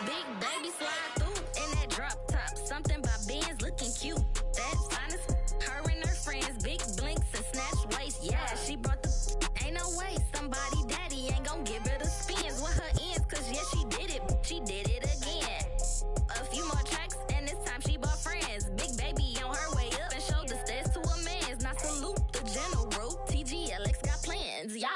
Big baby slide through in that drop top. Something by Benz looking cute. That's finest. Her and her friends, big blinks and snatch waist. Yeah, she brought the. Ain't no way somebody daddy ain't gon' give her the spins with her ends. Cause yeah, she did it. She did it again. A few more tracks and this time she bought friends. Big baby on her way up and showed the stairs to a man's. Now salute the general. TGLX got plans. Yeah.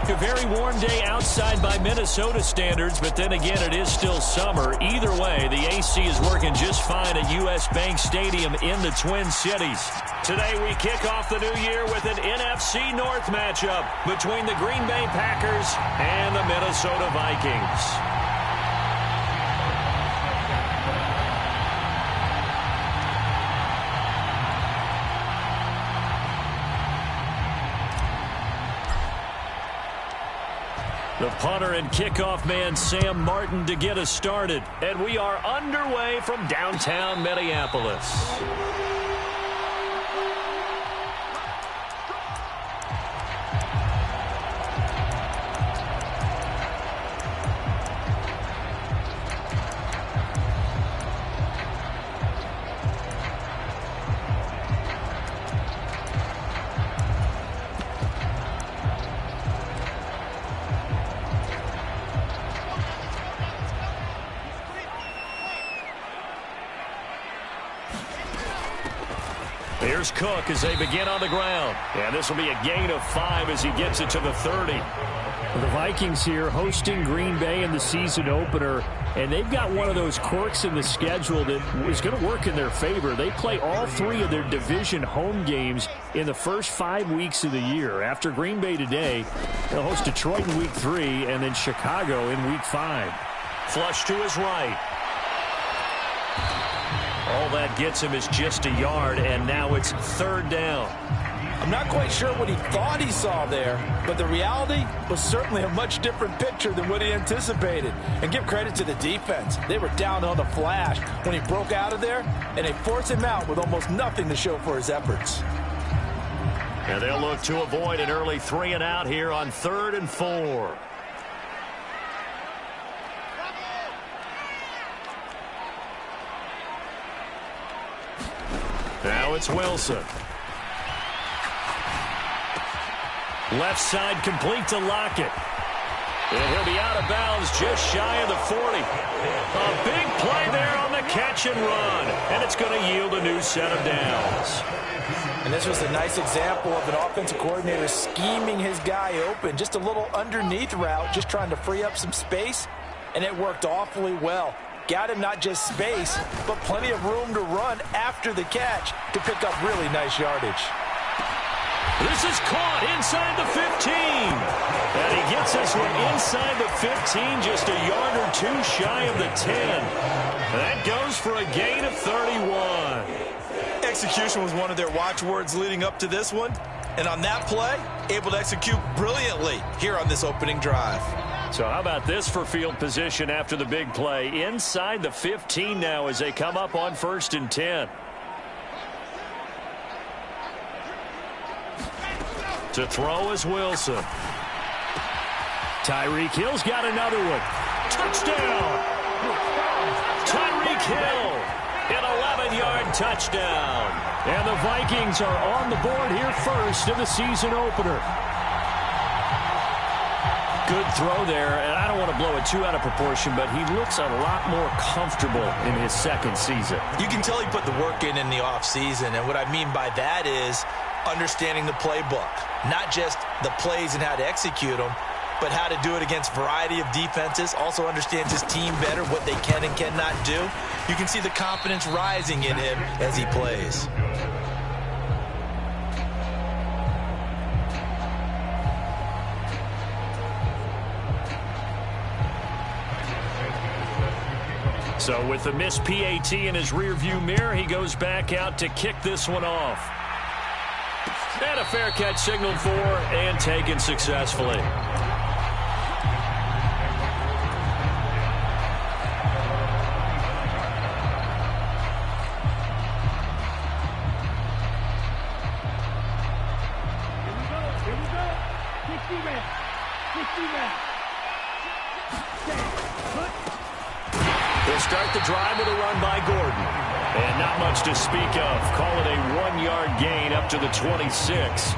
A very warm day outside by Minnesota standards, but then again, it is still summer. Either way, the AC is working just fine at U.S. Bank Stadium in the Twin Cities. Today, we kick off the new year with an NFC North matchup between the Green Bay Packers and the Minnesota Vikings. The punter and kickoff man, Sam Martin, to get us started. And we are underway from downtown Minneapolis. Here's Cook as they begin on the ground. And this will be a gain of 5 as he gets it to the 30. The Vikings here hosting Green Bay in the season opener, and they've got one of those quirks in the schedule that is going to work in their favor. They play all 3 of their division home games in the first 5 weeks of the year. After Green Bay today, they'll host Detroit in week 3 and then Chicago in week 5. Flush to his right. All that gets him is just a yard, and now it's 3rd down. I'm not quite sure what he thought he saw there, but the reality was certainly a much different picture than what he anticipated. And give credit to the defense. They were down on the flash when he broke out of there, and they forced him out with almost nothing to show for his efforts. And they'll look to avoid an early 3 and out here on 3rd and 4. Now it's Wilson. Left side complete to Lockett. And he'll be out of bounds just shy of the 40. A big play there on the catch and run. And it's going to yield a new set of downs. And this was a nice example of an offensive coordinator scheming his guy open. Just a little underneath route, just trying to free up some space. And it worked awfully well. Got him not just space, but plenty of room to run after the catch to pick up really nice yardage. This is caught inside the 15. And he gets this one inside the 15, just a yard or 2 shy of the 10. That goes for a gain of 31. Execution was one of their watchwords leading up to this one. And on that play, able to execute brilliantly here on this opening drive. So how about this for field position after the big play? Inside the 15 now as they come up on 1st and 10. To throw is Wilson. Tyreek Hill's got another one. Touchdown! Tyreek Hill, an 11-yard touchdown. And the Vikings are on the board here first in the season opener. Good throw there, and I don't want to blow it too out of proportion, but he looks a lot more comfortable in his 2nd season. You can tell he put the work in the offseason, and what I mean by that is understanding the playbook. Not just the plays and how to execute them, but how to do it against a variety of defenses. Also understands his team better, what they can and cannot do. You can see the confidence rising in him as he plays. So with the missed PAT in his rearview mirror, he goes back out to kick this one off. And a fair catch signaled for and taken successfully. They'll start the drive with a run by Gordon. And not much to speak of. Call it a 1-yard gain up to the 26.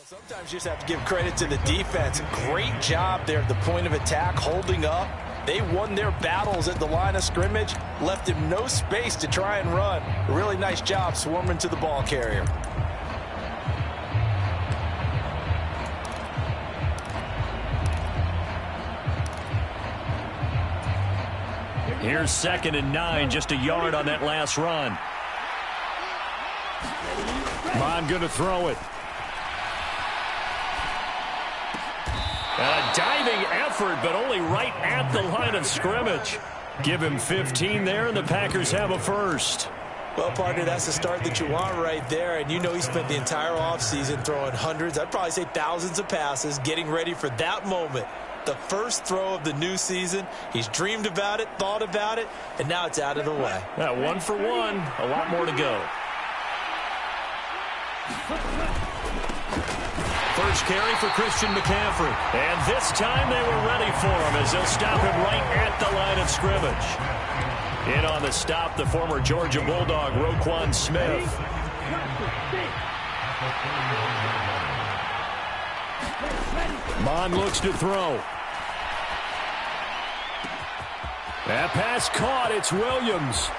Sometimes you just have to give credit to the defense. Great job there at the point of attack, holding up. They won their battles at the line of scrimmage, left him no space to try and run. A really nice job swarming to the ball carrier. Here's 2nd and 9, just a yard on that last run. Mon going to throw it. A diving effort, but only right at the line of scrimmage. Give him 15 there, and the Packers have a first. Well, partner, that's the start that you want right there. And you know he spent the entire offseason throwing hundreds, I'd probably say thousands of passes, getting ready for that moment. The first throw of the new season. He's dreamed about it, thought about it, and now it's out of the way. 1 for 1, a lot more to go. First carry for Christian McCaffrey. And this time they were ready for him as they'll stop him right at the line of scrimmage. In on the stop, the former Georgia Bulldog, Roquan Smith. Mon looks to throw. That pass caught. It's Williams.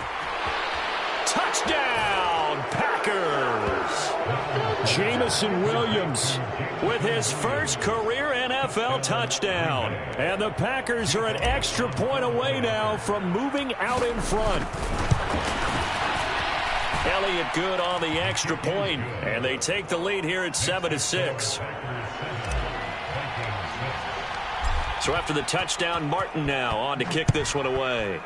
Touchdown, Packers! Jamison Williams with his first career NFL touchdown. And the Packers are an extra point away now from moving out in front. Elliott good on the extra point, and they take the lead here at 7-6. So after the touchdown, Martin now on to kick this one away.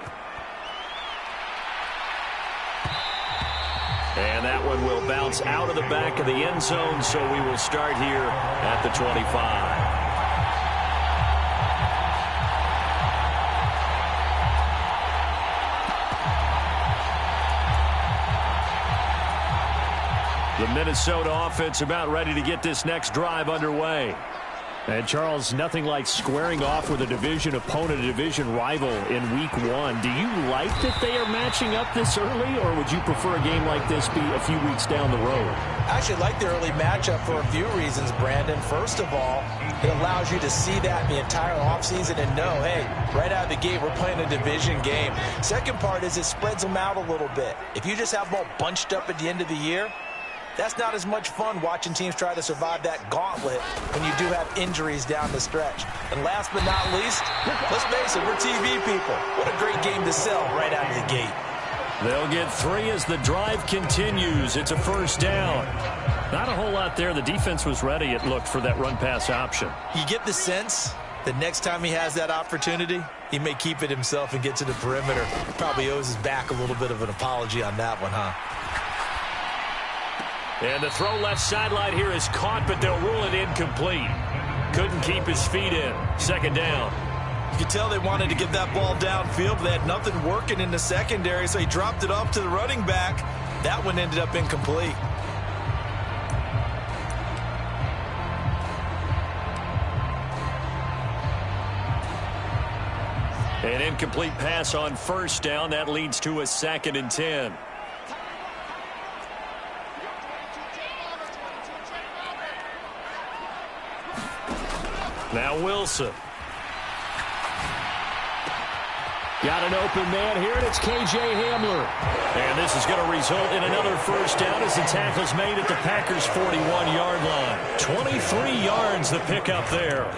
And that one will bounce out of the back of the end zone, so we will start here at the 25. The Minnesota offense about ready to get this next drive underway. And, Charles, nothing like squaring off with a division opponent, a division rival in Week 1. Do you like that they are matching up this early, or would you prefer a game like this be a few weeks down the road? I actually like the early matchup for a few reasons, Brandon. First of all, it allows you to see that the entire offseason and know, hey, right out of the gate, we're playing a division game. Second part is it spreads them out a little bit. If you just have them all bunched up at the end of the year, that's not as much fun watching teams try to survive that gauntlet when you do have injuries down the stretch. And last but not least, let's face it, we're TV people. What a great game to sell right out of the gate. They'll get 3 as the drive continues. It's a first down. Not a whole lot there. The defense was ready, it looked, for that run-pass option. You get the sense that next time he has that opportunity, he may keep it himself and get to the perimeter. Probably owes his back a little bit of an apology on that one, huh? And the throw left sideline here is caught, but they'll rule it incomplete. Couldn't keep his feet in. Second down. You could tell they wanted to get that ball downfield, but they had nothing working in the secondary, so he dropped it off to the running back. That one ended up incomplete. An incomplete pass on first down. That leads to a 2nd and 10. Now Wilson. Got an open man here, and it's K.J. Hamler. And this is going to result in another first down as the tackle's made at the Packers' 41-yard line. 23 yards the pickup there.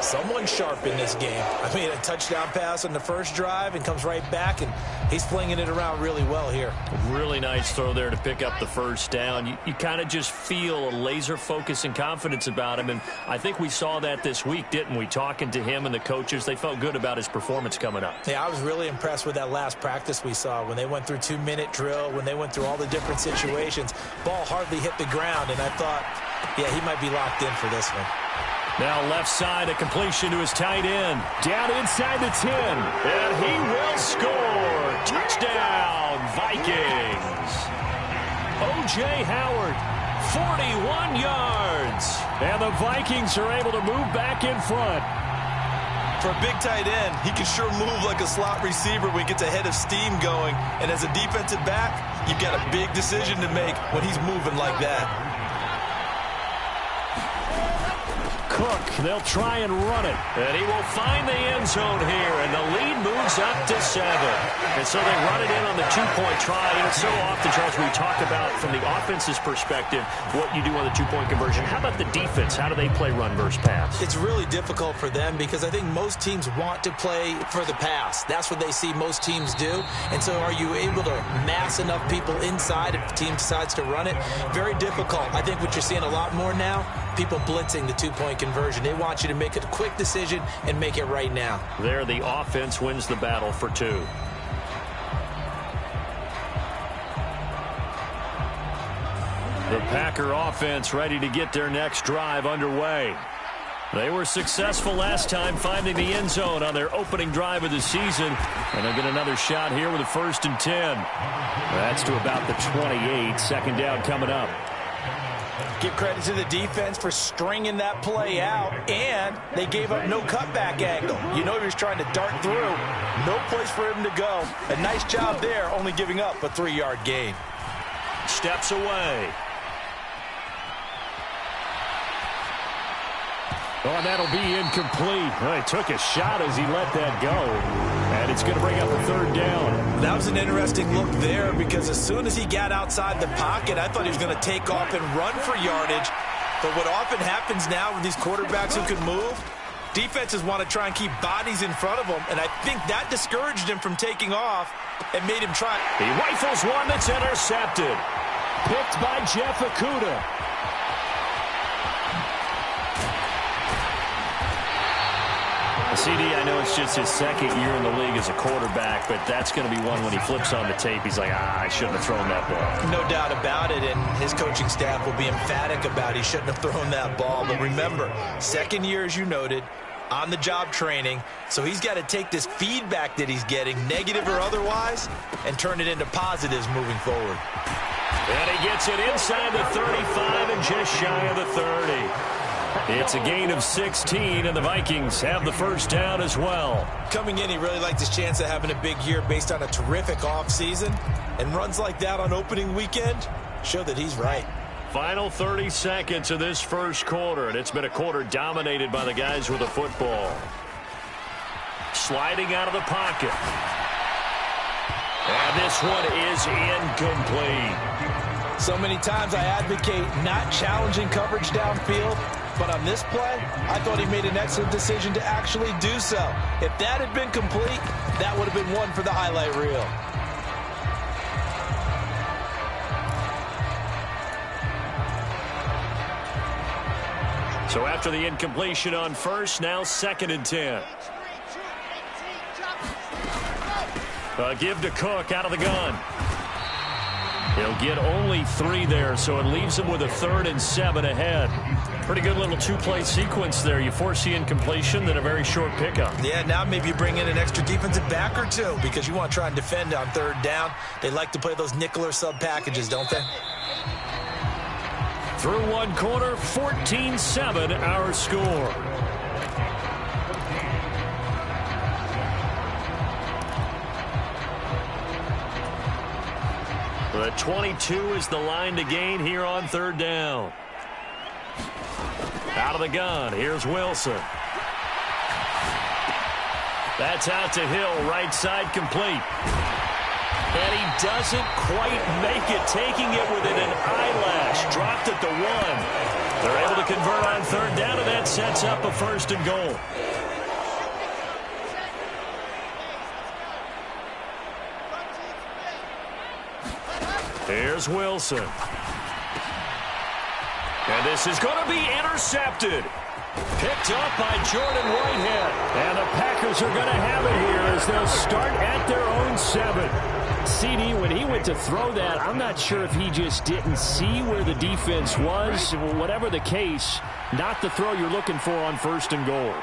Someone sharp in this game. I mean, a touchdown pass on the first drive and comes right back, and he's flinging it around really well here. Really nice throw there to pick up the first down. You kind of just feel a laser focus and confidence about him, and I think we saw that this week, didn't we? Talking to him and the coaches, they felt good about his performance coming up. Yeah, I was really impressed with that last practice we saw when they went through 2-minute drill, when they went through all the different situations. Ball hardly hit the ground, and I thought, yeah, he might be locked in for this one. Now left side, a completion to his tight end. Down inside the 10. And he will score. Touchdown, Vikings. O.J. Howard, 41 yards. And the Vikings are able to move back in front. For a big tight end, he can sure move like a slot receiver when he gets a head of steam going. And as a defensive back, you've got a big decision to make when he's moving like that. Cook, they'll try and run it. And he will find the end zone here, and the lead moves up to 7. And so they run it in on the 2-point try. And it's so often, Charles, we talk about from the offense's perspective what you do on the 2-point conversion. How about the defense? How do they play run versus pass? It's really difficult for them because I think most teams want to play for the pass. That's what they see most teams do. And so are you able to mass enough people inside if the team decides to run it? Very difficult. I think what you're seeing a lot more now, people blitzing the 2-point conversion. They want you to make a quick decision and make it right now. There, the offense wins the battle for 2. The Packer offense ready to get their next drive underway. They were successful last time finding the end zone on their opening drive of the season. And they'll get another shot here with a 1st and 10. That's to about the 28. 2nd down coming up. Give credit to the defense for stringing that play out, and they gave up no cutback angle. You know he was trying to dart through. No place for him to go. A nice job there, only giving up a 3-yard gain. Steps away. Oh, and that'll be incomplete. Well, he took a shot as he let that go. And it's going to bring up a 3rd down. That was an interesting look there because as soon as he got outside the pocket, I thought he was going to take off and run for yardage. But what often happens now with these quarterbacks who can move, defenses want to try and keep bodies in front of them. And I think that discouraged him from taking off and made him try. He rifles one that's intercepted. Picked by Jeff Okudah. CD, I know it's just his 2nd year in the league as a quarterback, but that's going to be one when he flips on the tape. He's like, I shouldn't have thrown that ball. No doubt about it, and his coaching staff will be emphatic about he shouldn't have thrown that ball. But remember, 2nd year, as you noted, on-the-job training, so he's got to take this feedback that he's getting, negative or otherwise, and turn it into positives moving forward. And he gets it inside the 35 and just shy of the 30. It's a gain of 16, and the Vikings have the 1st down as well. Coming in, he really liked his chance of having a big year based on a terrific offseason, and runs like that on opening weekend show that he's right. Final 30 seconds of this first quarter, and it's been a quarter dominated by the guys with the football. Sliding out of the pocket. And this one is incomplete. So many times I advocate not challenging coverage downfield, but on this play, I thought he made an excellent decision to actually do so. If that had been complete, that would have been one for the highlight reel. So after the incompletion on first, now 2nd and 10. Give to Cook out of the gun. He'll get only 3 there, so it leaves him with a 3rd and 7 ahead. Pretty good little 2-play sequence there. You force the incompletion, then a very short pickup. Yeah, now maybe you bring in an extra defensive back or 2 because you want to try and defend on 3rd down. They like to play those nickel or sub packages, don't they? Through 1 quarter, 14-7 our score. The 22 is the line to gain here on 3rd down. Out of the gun, here's Wilson. That's out to Hill, right side complete. And he doesn't quite make it, taking it within an eyelash. Dropped at the 1. They're able to convert on 3rd down, and that sets up a 1st and goal. Here's Wilson. And this is going to be intercepted. Picked up by Jordan Whitehead. And the Packers are going to have it here as they'll start at their own 7. CD, when he went to throw that, I'm not sure if he just didn't see where the defense was. Whatever the case, not the throw you're looking for on 1st and goal.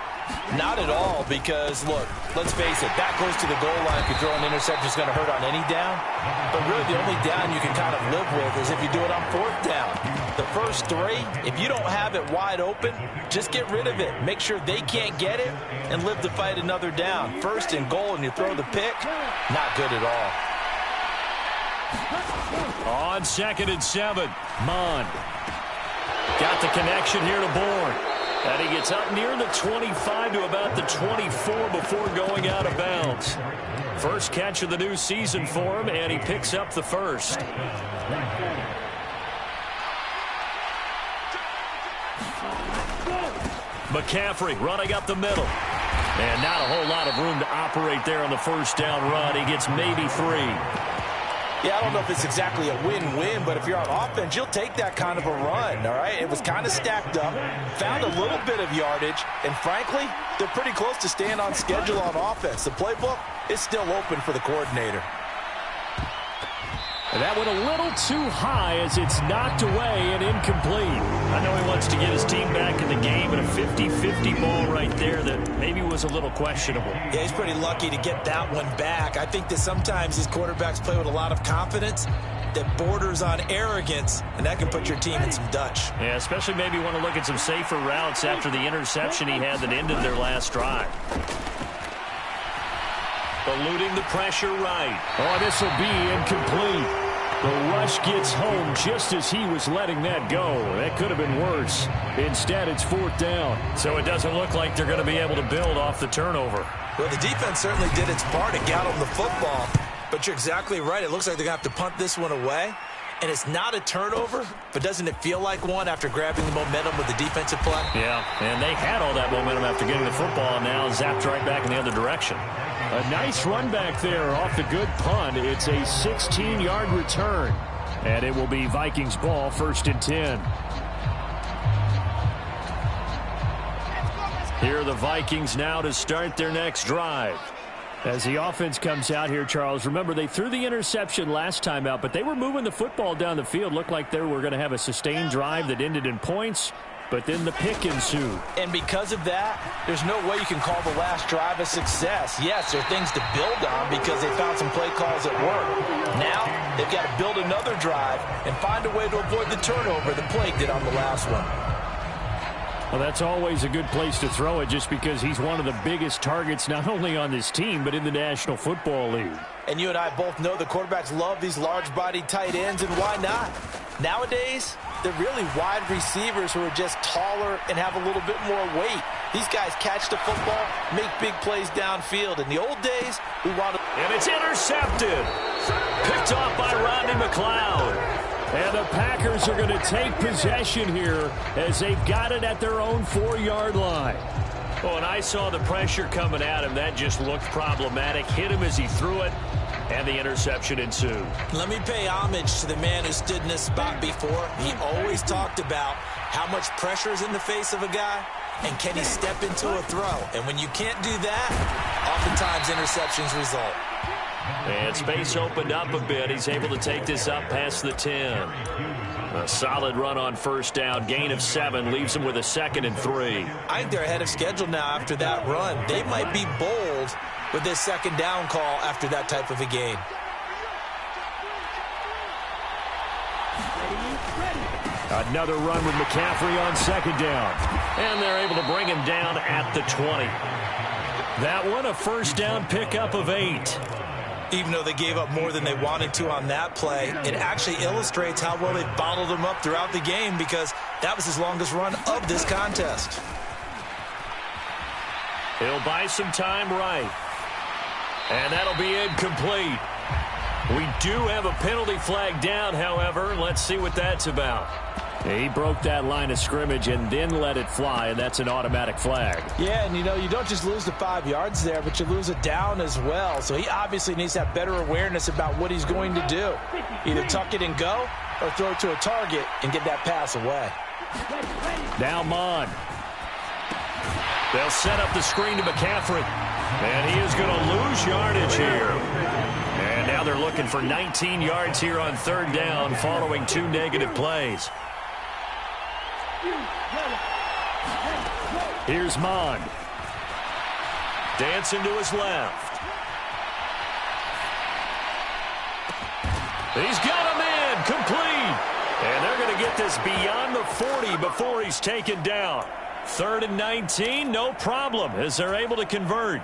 Not at all, because, look, let's face it, that goes to the goal line. If you throw an interception, it's going to hurt on any down. But really, the only down you can kind of live with is if you do it on 4th down. The first 3, if you don't have it wide open, just get rid of it. Make sure they can't get it and live to fight another down. 1st and goal, and you throw the pick, not good at all. On 2nd and 7, Mond. Got the connection here to Bourne. And he gets up near the 25 to about the 24 before going out of bounds. First catch of the new season for him, and he picks up the 1st. McCaffrey running up the middle. And not a whole lot of room to operate there on the 1st down run. He gets maybe 3. Yeah, I don't know if it's exactly a win-win, but if you're on offense, you'll take that kind of a run, all right? It was kind of stacked up, found a little bit of yardage, and frankly, they're pretty close to staying on schedule on offense. The playbook is still open for the coordinator. And that went a little too high as it's knocked away and incomplete. I know he wants to get his team back in the game, and a 50-50 ball right there that maybe was a little questionable. Yeah, he's pretty lucky to get that one back. I think that sometimes these quarterbacks play with a lot of confidence that borders on arrogance, and that can put your team in some Dutch. Yeah, especially maybe want to look at some safer routes after the interception he had that ended their last drive. Eluding the pressure right. Oh, this will be incomplete. The rush gets home just as he was letting that go. That could have been worse. Instead, it's 4th down. So it doesn't look like they're going to be able to build off the turnover. Well, the defense certainly did its part to get them the football. But you're exactly right. It looks like they're going to have to punt this one away. And it's not a turnover, but doesn't it feel like one after grabbing the momentum with the defensive play? Yeah, and they had all that momentum after getting the football, and now zapped right back in the other direction. A nice run back there off the good punt. It's a 16-yard return. And it will be Vikings ball, 1st and 10. Here are the Vikings now to start their next drive. As the offense comes out here, Charles, remember they threw the interception last time out, but they were moving the football down the field. Looked like they were going to have a sustained drive that ended in points, but then the pick ensued. And because of that, there's no way you can call the last drive a success. Yes, there are things to build on because they found some play calls that work. Now, they've got to build another drive and find a way to avoid the turnover that plagued did on the last one. Well, that's always a good place to throw it just because he's one of the biggest targets not only on this team but in the National Football League. And you and I both know the quarterbacks love these large-bodied tight ends, and why not? Nowadays, they're really wide receivers who are just taller and have a little bit more weight. These guys catch the football, make big plays downfield. In the old days, we wanted... And it's intercepted. Picked off by Rodney McLeod. And the Packers are going to take possession here as they've got it at their own 4-yard line. Oh, and I saw the pressure coming at him. That just looked problematic. Hit him as he threw it, and the interception ensued. Let me pay homage to the man who stood in this spot before. He always talked about how much pressure is in the face of a guy, and can he step into a throw. And when you can't do that, oftentimes interceptions result. And space opened up a bit. He's able to take this up past the 10. A solid run on first down. Gain of 7 leaves him with a 2nd and 3. I think they're ahead of schedule now after that run. They might be bold with this 2nd down call after that type of a gain. Another run with McCaffrey on 2nd down. And they're able to bring him down at the 20. That one a first down pickup of 8. Even though they gave up more than they wanted to on that play, it actually illustrates how well they bottled him up throughout the game because that was his longest run of this contest. He'll buy some time right. And that'll be incomplete. We do have a penalty flag down, however. Let's see what that's about. He broke that line of scrimmage and then let it fly, and that's an automatic flag. Yeah, and you know, you don't just lose the 5 yards there, but you lose it down as well. So he obviously needs to have better awareness about what he's going to do. Either tuck it and go or throw it to a target and get that pass away. Now Mon. They'll set up the screen to McCaffrey. And he is going to lose yardage here. And now they're looking for 19 yards here on 3rd down following 2 negative plays. Here's Mon. Dancing to his left. He's got him in. Complete. And they're going to get this beyond the 40 before he's taken down. 3rd and 19, no problem, as they're able to convert.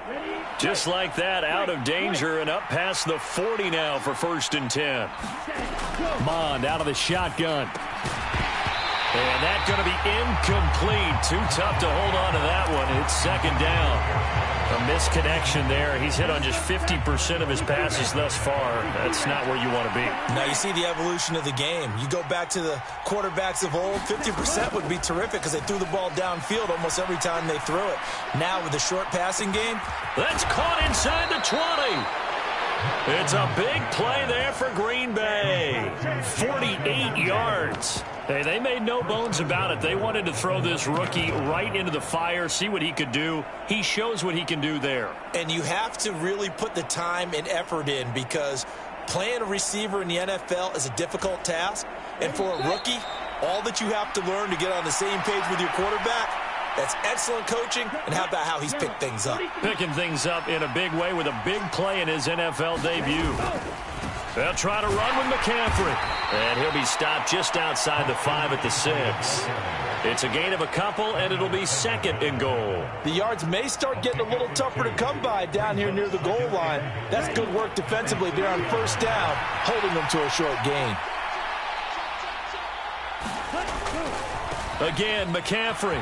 Just like that, out of danger and up past the 40 now for 1st and 10. Mond out of the shotgun. And that's going to be incomplete. Too tough to hold on to that one. It's 2nd down. A misconnection there. He's hit on just 50% of his passes thus far. That's not where you want to be. Now you see the evolution of the game. You go back to the quarterbacks of old, 50% would be terrific because they threw the ball downfield almost every time they threw it. Now with the short passing game. That's caught inside the 20. It's a big play there for Green Bay. 48 yards. Hey, they made no bones about it. They wanted to throw this rookie right into the fire, see what he could do. He shows what he can do there. And you have to really put the time and effort in because playing a receiver in the NFL is a difficult task. And for a rookie, all that you have to learn to get on the same page with your quarterback, that's excellent coaching. And how about how he's picked things up? Picking things up in a big way with a big play in his NFL debut. They'll try to run with McCaffrey. And he'll be stopped just outside the 5 at the 6. It's a gain of a couple, and it'll be 2nd and goal. The yards may start getting a little tougher to come by down here near the goal line. That's good work defensively there on 1st down, holding them to a short gain. Again, McCaffrey.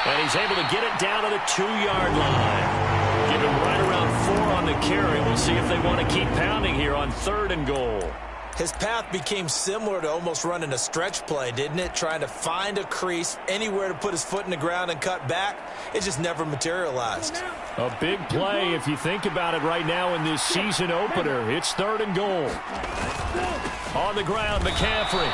And he's able to get it down to the 2-yard line. Give him right around 4 on the carry. We'll see if they want to keep pounding here on 3rd and goal. His path became similar to almost running a stretch play, didn't it? Trying to find a crease, anywhere to put his foot in the ground and cut back. It just never materialized. A big play if you think about it right now in this season opener. It's 3rd and goal. On the ground, McCaffrey.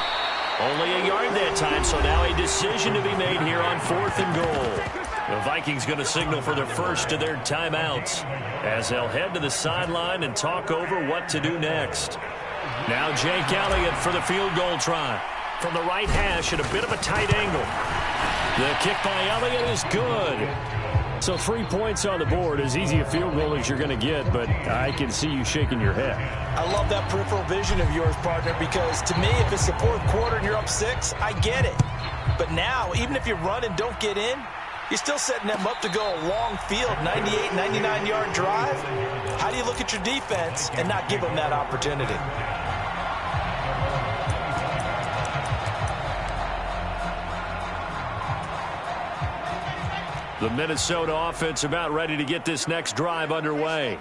Only a yard that time, so now a decision to be made here on 4th and goal. The Vikings going to signal for their first of their timeouts as they'll head to the sideline and talk over what to do next. Now Jake Elliott for the field goal try. From the right hash at a bit of a tight angle. The kick by Elliott is good. So 3 points on the board, as easy a field goal as you're going to get, but I can see you shaking your head. I love that peripheral vision of yours, partner, because to me, if it's the 4th quarter and you're up 6, I get it. But now, even if you run and don't get in, you're still setting them up to go a long field, 98, 99-yard drive. How do you look at your defense and not give them that opportunity? The Minnesota offense about ready to get this next drive underway.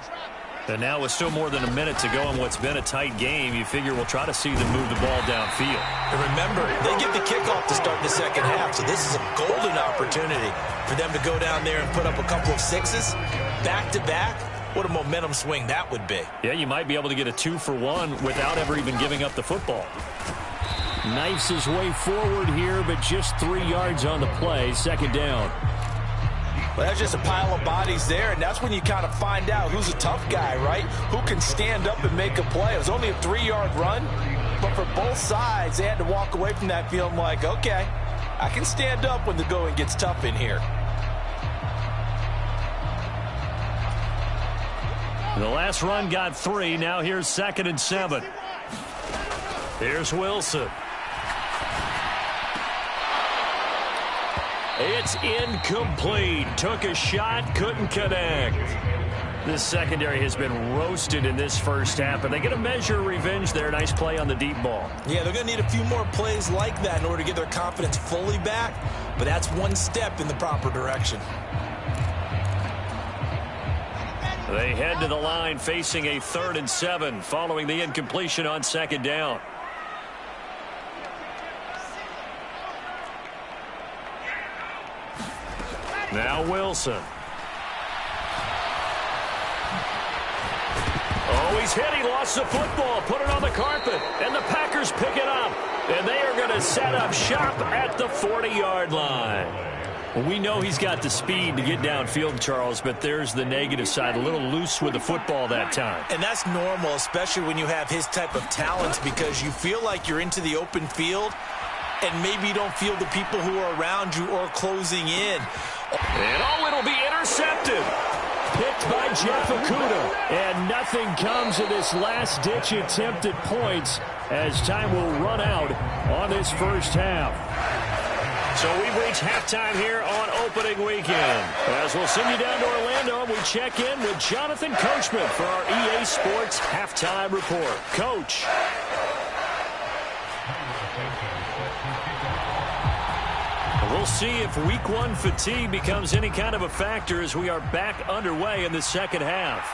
And now with still more than a minute to go in what's been a tight game, you figure we'll try to see them move the ball downfield. And remember, they get the kickoff to start the 2nd half, so this is a golden opportunity for them to go down there and put up a couple of 6s. Back-to-back, what a momentum swing that would be. Yeah, you might be able to get a 2-for-1 without ever even giving up the football. Knifes his way forward here, but just 3 yards on the play. 2nd down. Well, that's just a pile of bodies there, and that's when you kind of find out who's a tough guy, right? Who can stand up and make a play. It was only a 3-yard run, but for both sides, they had to walk away from that feeling like, okay, I can stand up when the going gets tough in here. The last run got 3. Now here's 2nd and 7. Here's Wilson. It's incomplete. Took a shot, couldn't connect. This secondary has been roasted in this first half, and they get a measure of revenge there. Nice play on the deep ball. Yeah, they're going to need a few more plays like that in order to get their confidence fully back, but that's one step in the proper direction. They head to the line facing a 3rd and 7 following the incompletion on 2nd down. Now Wilson. Oh, he's hit. He lost the football. Put it on the carpet. And the Packers pick it up. And they are going to set up shop at the 40-yard line. Well, we know he's got the speed to get downfield, Charles, but there's the negative side. A little loose with the football that time. And that's normal, especially when you have his type of talents, because you feel like you're into the open field and maybe you don't feel the people who are around you or closing in. And it'll be intercepted. Picked by Jeff Okudah. And nothing comes of this last-ditch attempt at points as time will run out on this first half. So we've reached halftime here on opening weekend. As we'll send you down to Orlando, we check in with Jonathan Coachman for our EA Sports Halftime Report. Coach. We'll see if week 1 fatigue becomes any kind of a factor as we are back underway in the second half.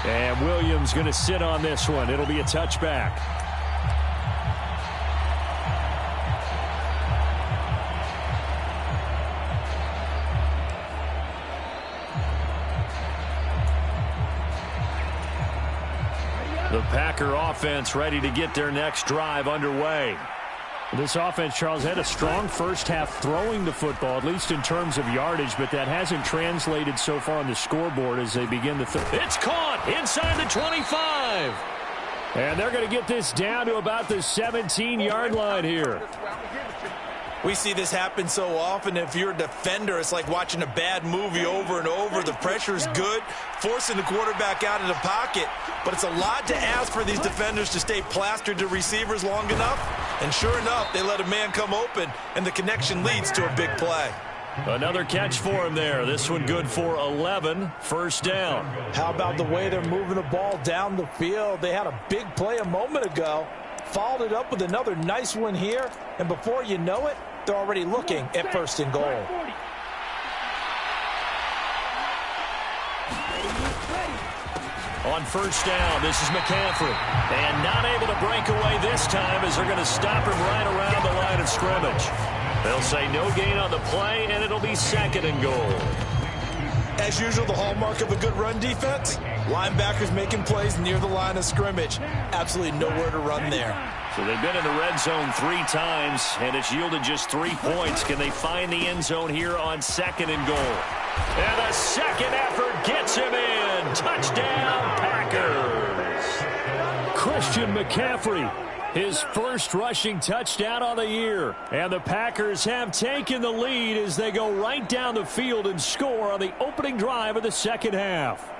And Williams going to sit on this one. It'll be a touchback. The Packer offense ready to get their next drive underway. This offense, Charles, had a strong first half throwing the football, at least in terms of yardage, but that hasn't translated so far on the scoreboard as they begin the third. It's caught inside the 25. And they're going to get this down to about the 17-yard line here. We see this happen so often. If you're a defender, it's like watching a bad movie over and over. The pressure's good, forcing the quarterback out of the pocket. But it's a lot to ask for these defenders to stay plastered to receivers long enough. And sure enough, they let a man come open, and the connection leads to a big play. Another catch for him there. This one good for 11. First down. How about the way they're moving the ball down the field? They had a big play a moment ago. Followed it up with another nice one here. And before you know it, they're already looking at 1st and goal. On first down, this is McCaffrey. And not able to break away this time as they're going to stop him right around the line of scrimmage. They'll say no gain on the play, and it'll be 2nd and goal. As usual, the hallmark of a good run defense, linebackers making plays near the line of scrimmage. Absolutely nowhere to run there. So they've been in the red zone 3 times, and it's yielded just 3 points. Can they find the end zone here on 2nd and goal? And a second effort gets him in. Touchdown, Packers. Christian McCaffrey, his first rushing touchdown on the year. And the Packers have taken the lead as they go right down the field and score on the opening drive of the second half.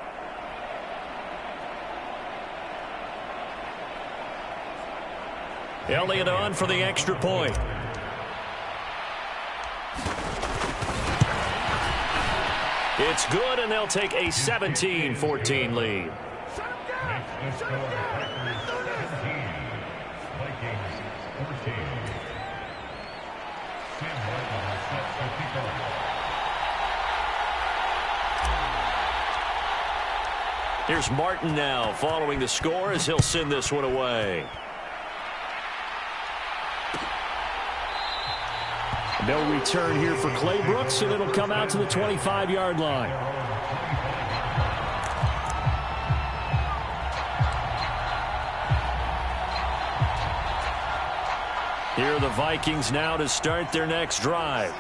Elliott on for the extra point. It's good, and they'll take a 17-14 lead. Here's Martin now following the score as he'll send this one away. No return here for Clay Brooks, and it'll come out to the 25-yard line. Here are the Vikings now to start their next drive.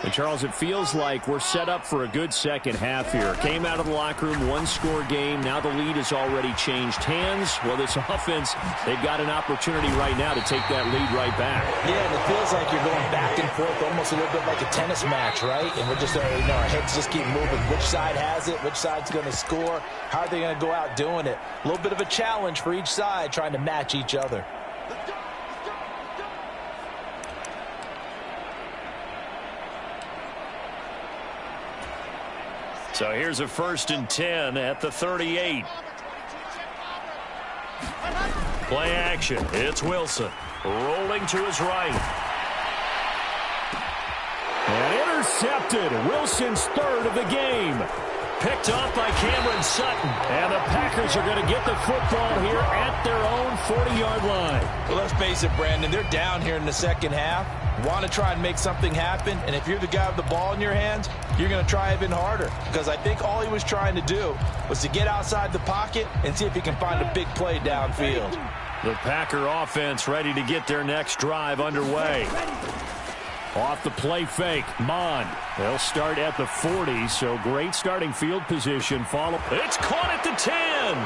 And, Charles, it feels like we're set up for a good second half here. Came out of the locker room, one-score game. Now the lead has already changed hands. Well, this offense, they've got an opportunity right now to take that lead right back. Yeah, and it feels like you're going back and forth almost a little bit like a tennis match, right? And we're just, our heads just keep moving. Which side has it? Which side's going to score? How are they going to go out doing it? A little bit of a challenge for each side trying to match each other. So here's a 1st and 10 at the 38. Play action. It's Wilson. Rolling to his right. And intercepted. Wilson's 3rd of the game. Picked off by Cameron Sutton. And the Packers are going to get the football here at their own 40-yard line. Well, let's face it, Brandon. They're down here in the second half. Want to try and make something happen. And if you're the guy with the ball in your hands, you're going to try even harder. Because I think all he was trying to do was to get outside the pocket and see if he can find a big play downfield. The Packer offense ready to get their next drive underway. Off the play fake, Mond. They'll start at the 40, so great starting field position. It's caught at the 10.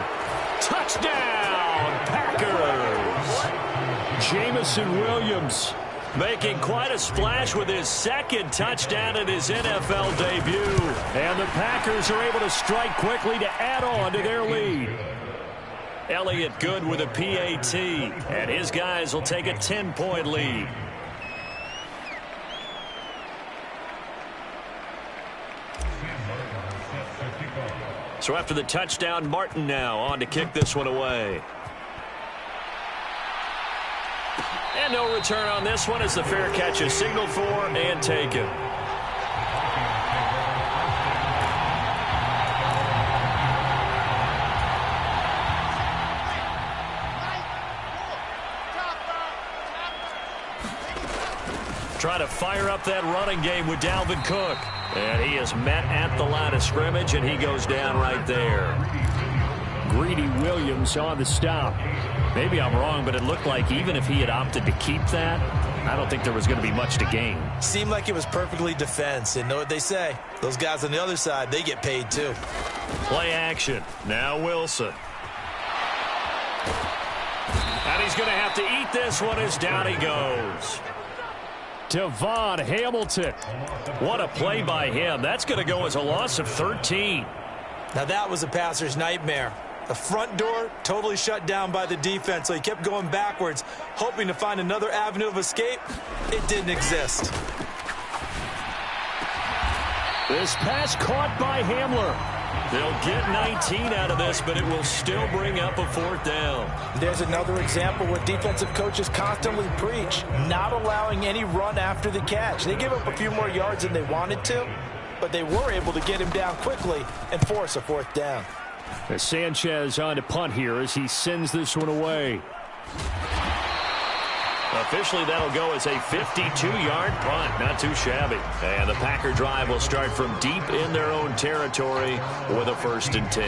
Touchdown, Packers. Jamison Williams making quite a splash with his 2nd touchdown in his NFL debut. And the Packers are able to strike quickly to add on to their lead. Elliott Good with a PAT, and his guys will take a 10-point lead. So after the touchdown, Martin now on to kick this one away. And no return on this one as the fair catch is signaled for and taken. Trying to fire up that running game with Dalvin Cook. And he is met at the line of scrimmage, and he goes down right there. Greedy Williams on the stop. Maybe I'm wrong, but it looked like even if he had opted to keep that, I don't think there was going to be much to gain. Seemed like it was perfectly defense. And know what they say? Those guys on the other side, they get paid too. Play action. Now Wilson. And he's going to have to eat this one as down he goes. Devon Hamilton. What a play by him. That's going to go as a loss of 13. Now that was a passer's nightmare. The front door totally shut down by the defense, so he kept going backwards, hoping to find another avenue of escape. It didn't exist. This pass caught by Hamler. They'll get 19 out of this, but it will still bring up a 4th down. There's another example where defensive coaches constantly preach, not allowing any run after the catch. They gave up a few more yards than they wanted to, but they were able to get him down quickly and force a 4th down. Sanchez on to punt here as he sends this one away. Officially, that'll go as a 52-yard punt. Not too shabby. And the Packer drive will start from deep in their own territory with a 1st and 10.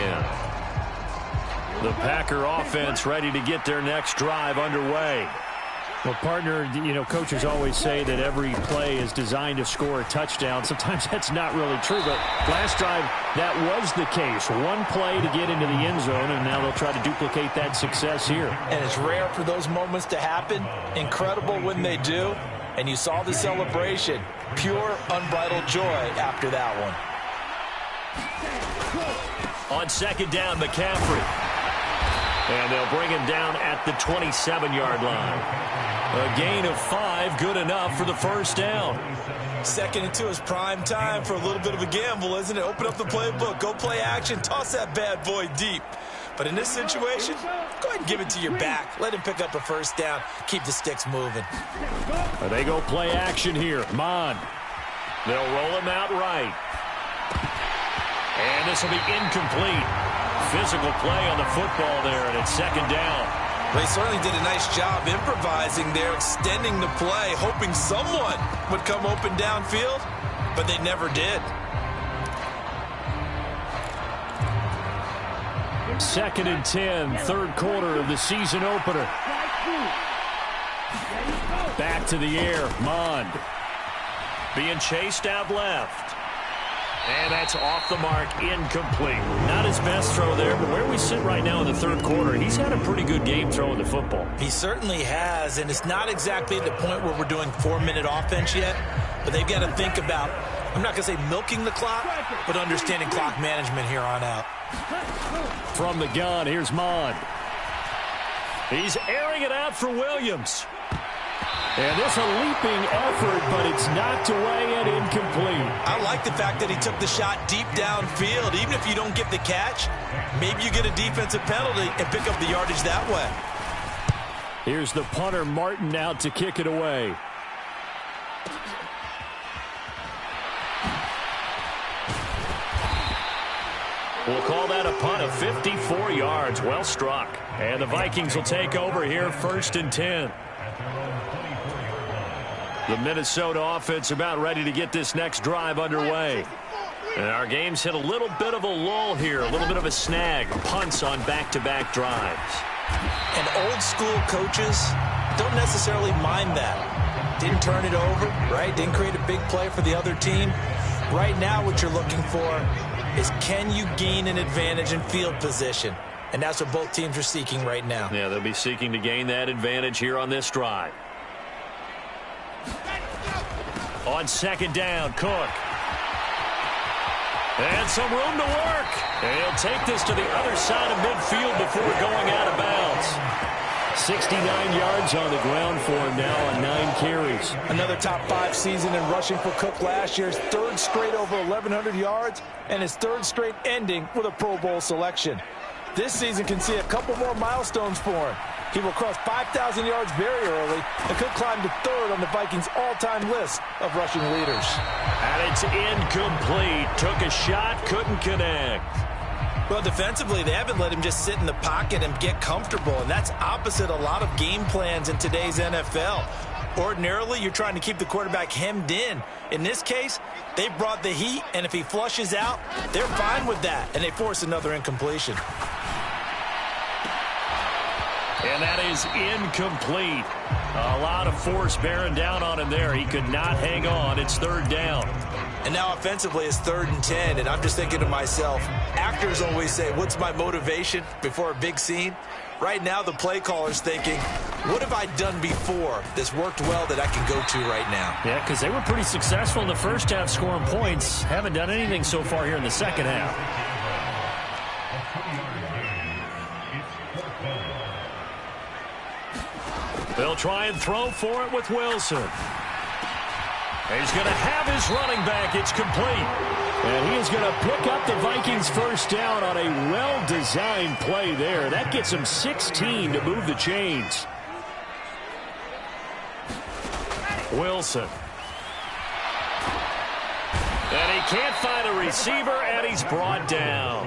The Packer offense ready to get their next drive underway. Well, partner, coaches always say that every play is designed to score a touchdown. Sometimes that's not really true, but last drive, that was the case. One play to get into the end zone, and now they'll try to duplicate that success here. And it's rare for those moments to happen. Incredible when they do. And you saw the celebration. Pure, unbridled joy after that one. On 2nd down, McCaffrey. And they'll bring him down at the 27-yard line. A gain of 5, good enough for the 1st down. 2nd and 2 is prime time for a little bit of a gamble, isn't it? Open up the playbook, go play action, toss that bad boy deep. But in this situation, go ahead and give it to your back. Let him pick up a 1st down, keep the sticks moving. They go play action here. Mond. They'll roll him out right. And this will be incomplete. Physical play on the football there, and it's 2nd down. They certainly did a nice job improvising there, extending the play, hoping someone would come open downfield, but they never did. 2nd and 10, 3rd quarter of the season opener. Back to the air, Mond. being chased out left. And that's off the mark, incomplete. Not his best throw there, but where we sit right now in the third quarter, he's had a pretty good game throwing the football. He certainly has, and it's not exactly at the point where we're doing 4-minute offense yet, but they've got to think about, I'm not going to say milking the clock, but understanding clock management here on out. From the gun, here's Mond. He's airing it out for Williams. And this a leaping effort, but it's knocked away and incomplete. I like the fact that he took the shot deep downfield. Even if you don't get the catch, maybe you get a defensive penalty and pick up the yardage that way. Here's the punter, Martin, out to kick it away. We'll call that a punt of 54 yards. Well struck. And the Vikings will take over here, 1st and 10. The Minnesota offense about ready to get this next drive underway. And our game's hit a little bit of a lull here, a little bit of a snag. Punts on back-to-back drives. And old-school coaches don't necessarily mind that. Didn't turn it over, right? Didn't create a big play for the other team. Right now what you're looking for is can you gain an advantage in field position? And that's what both teams are seeking right now. Yeah, they'll be seeking to gain that advantage here on this drive. On 2nd down, Cook. And some room to work. And he'll take this to the other side of midfield before going out of bounds. 69 yards on the ground for him now on 9 carries. Another top 5 season in rushing for Cook last year's 3rd straight over 1,100 yards and his 3rd straight ending with a Pro Bowl selection. This season can see a couple more milestones for him. He will cross 5,000 yards very early and could climb to 3rd on the Vikings' all-time list of rushing leaders. And it's incomplete. Took a shot, couldn't connect. Well, defensively, they haven't let him just sit in the pocket and get comfortable, and that's opposite a lot of game plans in today's NFL. Ordinarily, you're trying to keep the quarterback hemmed in. In this case, they brought the heat, and if he flushes out, they're fine with that, and they force another incompletion. And that is incomplete. A lot of force bearing down on him there. He could not hang on. It's 3rd down. And now offensively it's 3rd and 10, and I'm just thinking to myself, actors always say, what's my motivation before a big scene? Right now the play caller's thinking, what have I done before that's worked well that I can go to right now? Yeah, because they were pretty successful in the first half scoring points. Haven't done anything so far here in the second half. They'll try and throw for it with Wilson. He's going to have his running back. It's complete. And he is going to pick up the Vikings' 1st down on a well-designed play there. That gets him 16 to move the chains. Wilson. And he can't find a receiver, and he's brought down.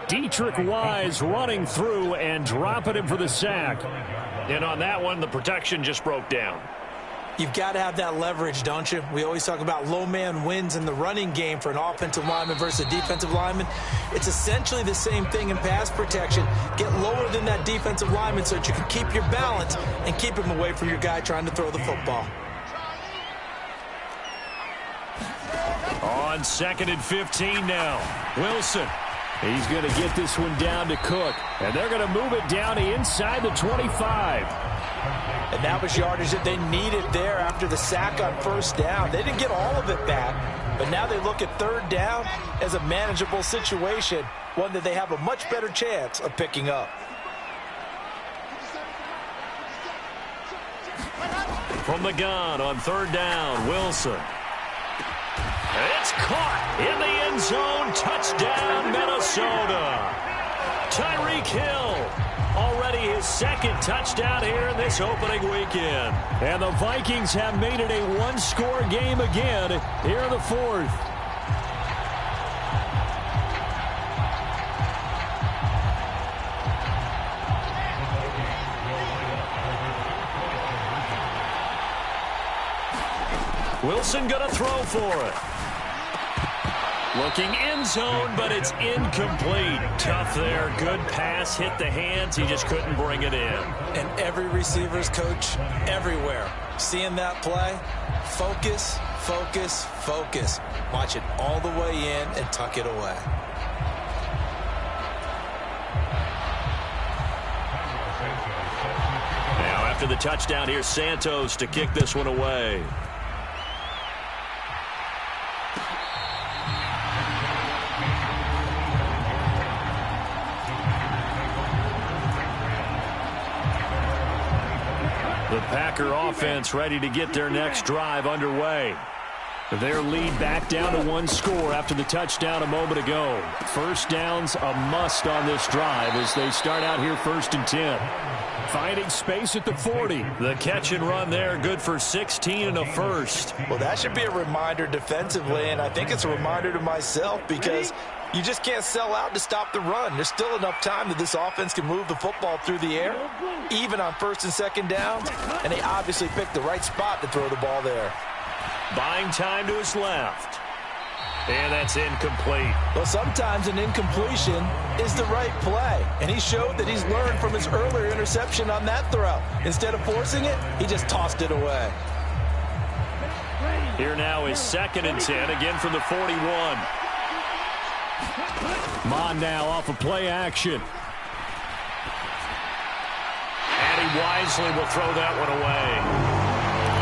Dietrich Wise running through and dropping him for the sack. And on that one, the protection just broke down. You've got to have that leverage, don't you? We always talk about low man wins in the running game for an offensive lineman versus a defensive lineman. It's essentially the same thing in pass protection. Get lower than that defensive lineman so that you can keep your balance and keep him away from your guy trying to throw the football. On 2nd and 15 now. Wilson. He's going to get this one down to Cook. And they're going to move it down to inside the 25. And that was yardage that they needed there after the sack on 1st down. They didn't get all of it back, but now they look at 3rd down as a manageable situation, one that they have a much better chance of picking up. From the gun on 3rd down, Wilson. It's caught in the end zone. Touchdown, Minnesota. Tyreek Hill. Already his 2nd touchdown here in this opening weekend. And the Vikings have made it a 1-score game again here in the 4th. Wilson going to throw for it. Looking end zone, but it's incomplete. Tough there. Good pass. Hit the hands. He just couldn't bring it in. And every receiver's coach everywhere, seeing that play, focus, focus, focus. Watch it all the way in and tuck it away. Now after the touchdown, here's Santos to kick this one away. The Packer offense ready to get their next drive underway. Their lead back down to one score after the touchdown a moment ago. First down's a must on this drive as they start out here 1st and 10. Finding space at the 40. The catch and run there, good for 16 and a first. Well, that should be a reminder defensively, and I think it's a reminder to myself because you just can't sell out to stop the run. There's still enough time that this offense can move the football through the air, even on 1st and 2nd downs, and they obviously picked the right spot to throw the ball there. Buying time to his left. And that's incomplete. Well, sometimes an incompletion is the right play, and he showed that he's learned from his earlier interception on that throw. Instead of forcing it, he just tossed it away. Here now is 2nd and 10, again from the 41. Mon now off of play action. And he wisely will throw that one away.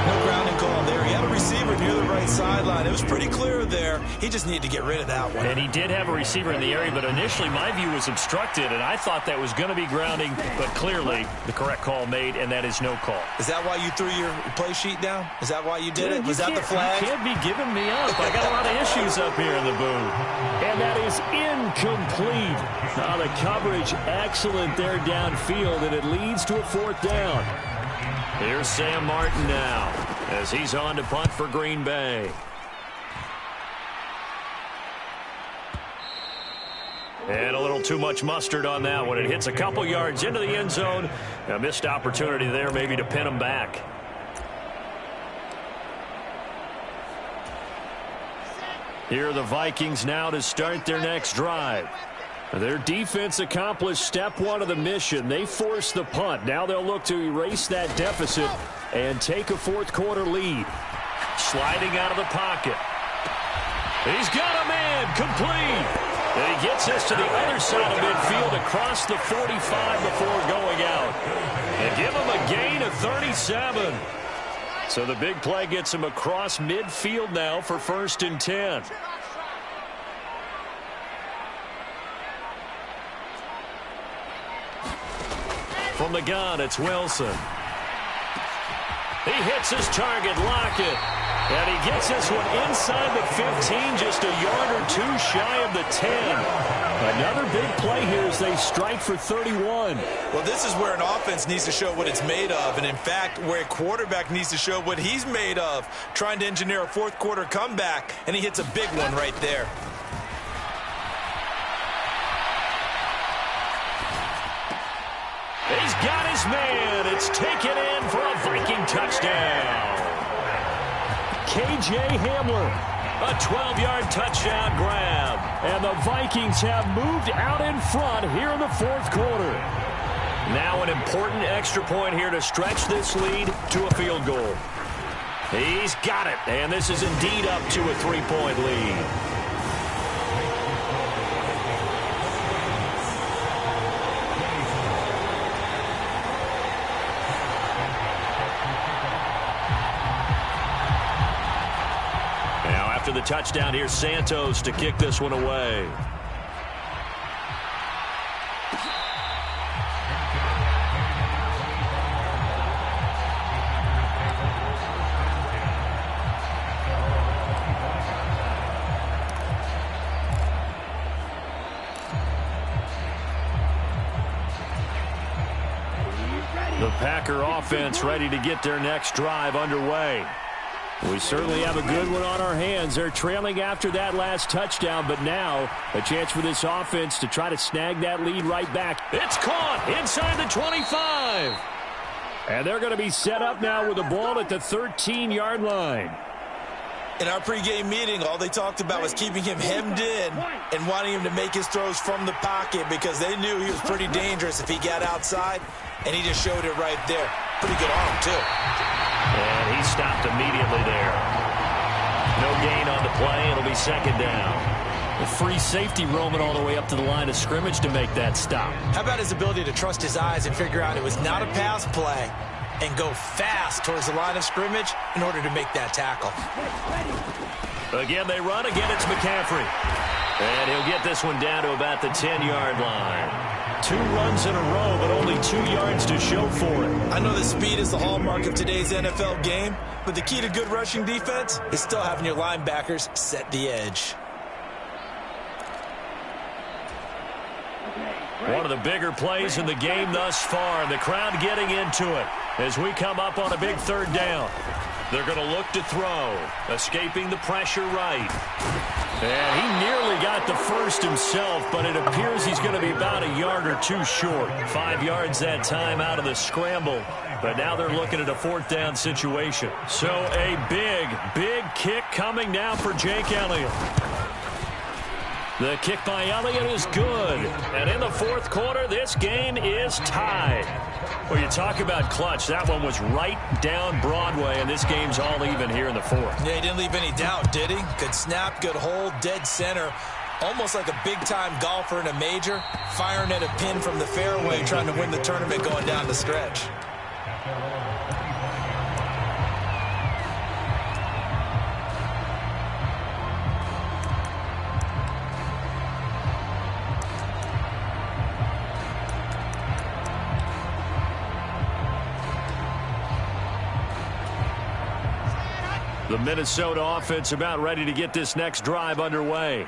No grounding call there. He had a receiver near the right sideline. It was pretty clear there. He just needed to get rid of that one. And he did have a receiver in the area, but initially my view was obstructed, and I thought that was going to be grounding, but clearly the correct call made, and that is no call. Is that why you threw your play sheet down? Is that why you did it? Was that the flag? You can't be giving me up. I got a lot of issues up here in the booth. And that is incomplete. Now the coverage excellent there downfield, and it leads to a 4th down. Here's Sam Martin now as he's on to punt for Green Bay. And a little too much mustard on that one. It hits a couple yards into the end zone. A missed opportunity there maybe to pin him back. Here are the Vikings now to start their next drive. Their defense accomplished step 1 of the mission. They forced the punt. Now they'll look to erase that deficit and take a 4th quarter lead. Sliding out of the pocket. He's got a man complete. And he gets us to the other side of midfield across the 45 before going out. And give him a gain of 37. So the big play gets him across midfield now for 1st and 10. From the gun, it's Wilson. He hits his target, Lockett. And he gets this one inside the 15, just a yard or 2 shy of the 10. Another big play here as they strike for 31. Well, this is where an offense needs to show what it's made of. And, in fact, where a quarterback needs to show what he's made of. Trying to engineer a 4th quarter comeback, and he hits a big one right there. He's got his man. It's taken in for a Viking touchdown. K.J. Hamler, a 12-yard touchdown grab. And the Vikings have moved out in front here in the 4th quarter. Now an important extra point here to stretch this lead to a field goal. He's got it, and this is indeed up to a 3-point lead. After the touchdown, here's Santos to kick this one away. The Packer offense ready to get their next drive underway. We certainly have a good one on our hands. They're trailing after that last touchdown, but now a chance for this offense to try to snag that lead right back. It's caught inside the 25. And they're going to be set up now with the ball at the 13-yard line. In our pregame meeting, all they talked about was keeping him hemmed in and wanting him to make his throws from the pocket because they knew he was pretty dangerous if he got outside, and he just showed it right there. Pretty good arm, too. And he stopped immediately there. No gain on the play. It'll be second down. The free safety roaming all the way up to the line of scrimmage to make that stop. How about his ability to trust his eyes and figure out it was not a pass play and go fast towards the line of scrimmage in order to make that tackle. Again, they run. Again, it's McCaffrey. And he'll get this one down to about the 10-yard line. 2 runs in a row, but only 2 yards to show for it. I know the speed is the hallmark of today's NFL game, but the key to good rushing defense is still having your linebackers set the edge. One of the bigger plays in the game thus far, and the crowd getting into it as we come up on a big third down. They're going to look to throw, escaping the pressure right. And he nearly got the first himself, but it appears he's going to be about a yard or 2 short. 5 yards that time out of the scramble, but now they're looking at a 4th down situation. So a big kick coming now for Jake Elliott. The kick by Elliott is good. And in the 4th quarter, this game is tied. Well, you talk about clutch. That one was right down Broadway, and this game's all even here in the 4th. Yeah, he didn't leave any doubt, did he? Good snap, good hold, dead center. Almost like a big-time golfer in a major, firing at a pin from the fairway, trying to win the tournament going down the stretch. The Minnesota offense about ready to get this next drive underway.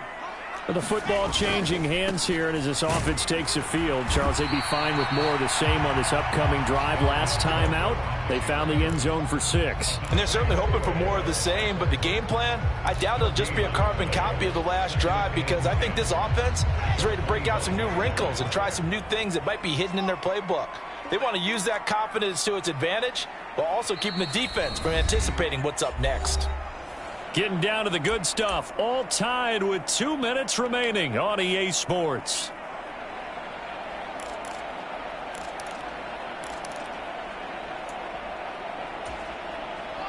The football changing hands here, and as this offense takes the field, Charles, they'd be fine with more of the same on this upcoming drive. Last time out, they found the end zone for 6. And they're certainly hoping for more of the same, but the game plan, I doubt it'll just be a carbon copy of the last drive, because I think this offense is ready to break out some new wrinkles and try some new things that might be hidden in their playbook. They want to use that confidence to its advantage, while also keeping the defense from anticipating what's up next. Getting down to the good stuff, all tied with 2 minutes remaining on EA Sports.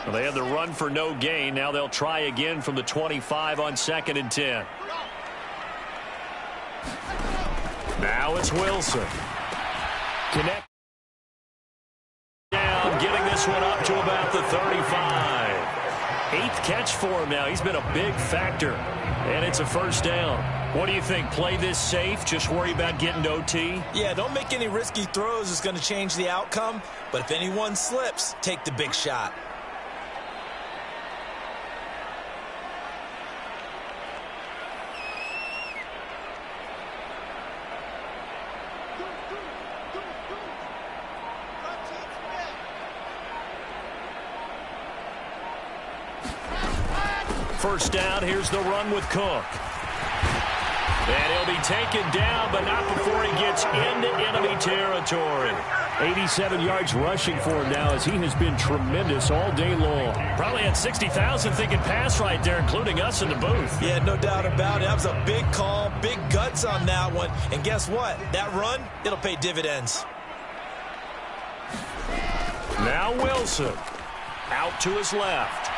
Well, they had the run for no gain. Now they'll try again from the 25 on 2nd and 10. Now it's Wilson. Connect. Down, getting this one up to about the 35. 8th catch for him now. He's been a big factor, and it's a 1st down. What do you think? Play this safe? Just worry about getting to OT? Yeah, don't make any risky throws. It's going to change the outcome. But if anyone slips, take the big shot. First down, here's the run with Cook. And he'll be taken down, but not before he gets into enemy territory. 87 yards rushing for him now, as he has been tremendous all day long. Probably had 60,000 thinking pass right there, including us in the booth. Yeah, no doubt about it. That was a big call, big guts on that one. And guess what? That run, it'll pay dividends. Now Wilson out to his left.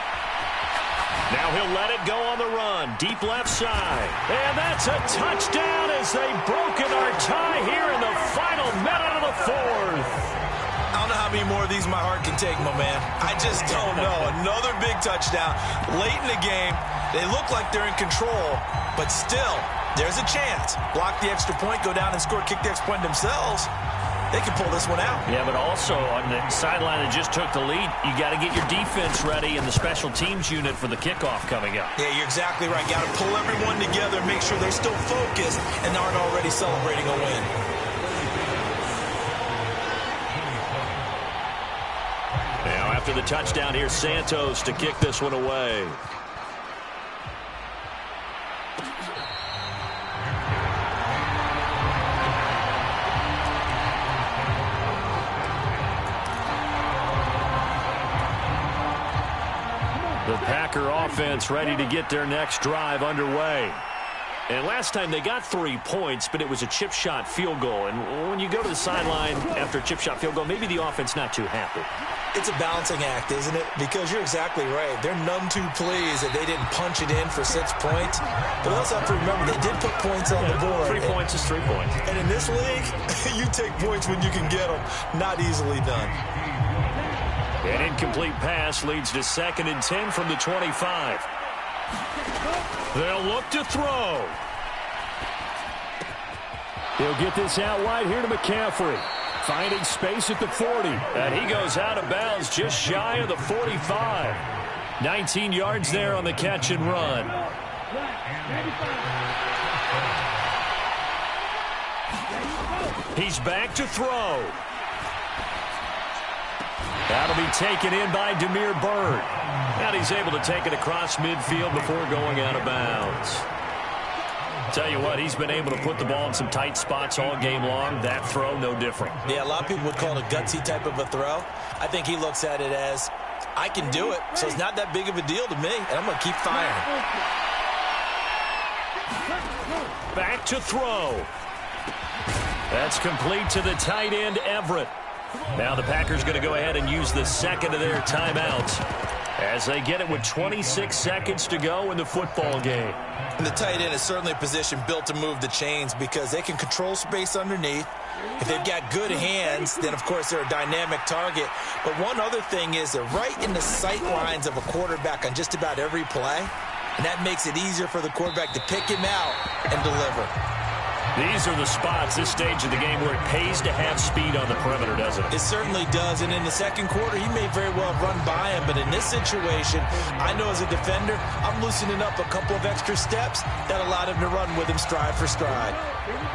Now he'll let it go on the run. Deep left side. And that's a touchdown as they've broken our tie here in the final minute of the 4th. I don't know how many more of these my heart can take, my man. I just don't know. Another big touchdown. Late in the game, they look like they're in control, but still, there's a chance. Block the extra point, go down and score, kick the extra point themselves. They can pull this one out. Yeah, but also on the sideline that just took the lead, you got to get your defense ready and the special teams unit for the kickoff coming up. Yeah, you're exactly right. Got to pull everyone together, make sure they're still focused and aren't already celebrating a win. Now after the touchdown, here's Santos to kick this one away. The Packer offense ready to get their next drive underway. And last time they got 3 points, but it was a chip shot field goal. And when you go to the sideline after a chip shot field goal, maybe the offense not too happy. It's a balancing act, isn't it? Because you're exactly right. They're none too pleased that they didn't punch it in for 6 points. But also have to remember, they did put points on the board. 3 points is 3 points. And in this league, you take points when you can get them. Not easily done. An incomplete pass leads to 2nd and 10 from the 25. They'll look to throw. He'll get this out wide here to McCaffrey. Finding space at the 40. And he goes out of bounds just shy of the 45. 19 yards there on the catch and run. He's back to throw. That'll be taken in by Damiere Byrd. And he's able to take it across midfield before going out of bounds. Tell you what, he's been able to put the ball in some tight spots all game long. That throw, no different. Yeah, a lot of people would call it a gutsy type of a throw. I think he looks at it as, I can do it, so it's not that big of a deal to me, and I'm going to keep firing. Back to throw. That's complete to the tight end, Everett. Now the Packers going to go ahead and use the second of their timeouts as they get it with 26 seconds to go in the football game. And the tight end is certainly a position built to move the chains because they can control space underneath. If they've got good hands, then, of course, they're a dynamic target. But one other thing is they're right in the sight lines of a quarterback on just about every play, and that makes it easier for the quarterback to pick him out and deliver. These are the spots, this stage of the game, where it pays to have speed on the perimeter, doesn't it? It certainly does, and in the second quarter, he may very well run by him, but in this situation, I know as a defender, I'm loosening up a couple of extra steps that allowed him to run with him stride for stride.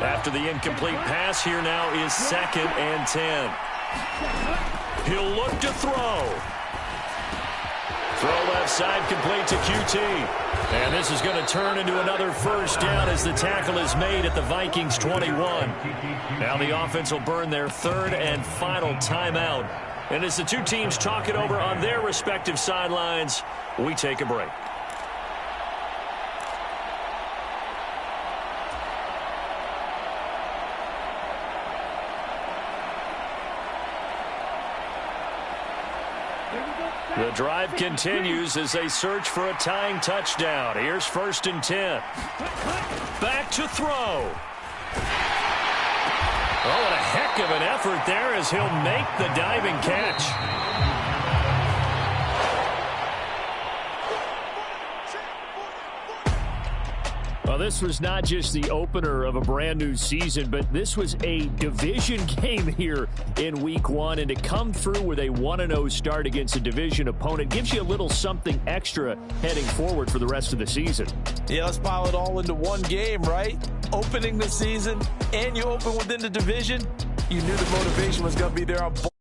After the incomplete pass, here now is 2nd and 10. He'll look to throw. Throw left side, complete to QT. And this is going to turn into another first down as the tackle is made at the Vikings 21. Now the offense will burn their 3rd and final timeout. And as the two teams talk it over on their respective sidelines, we take a break. The drive continues as they search for a tying touchdown. Here's 1st and 10. Back to throw. Oh, what a heck of an effort there as he'll make the diving catch. Well, this was not just the opener of a brand new season, but this was a division game here in week 1. And to come through with a 1-0 start against a division opponent gives you a little something extra heading forward for the rest of the season. Yeah, let's pile it all into one game, right? Opening the season, and you open within the division. You knew the motivation was going to be there on both.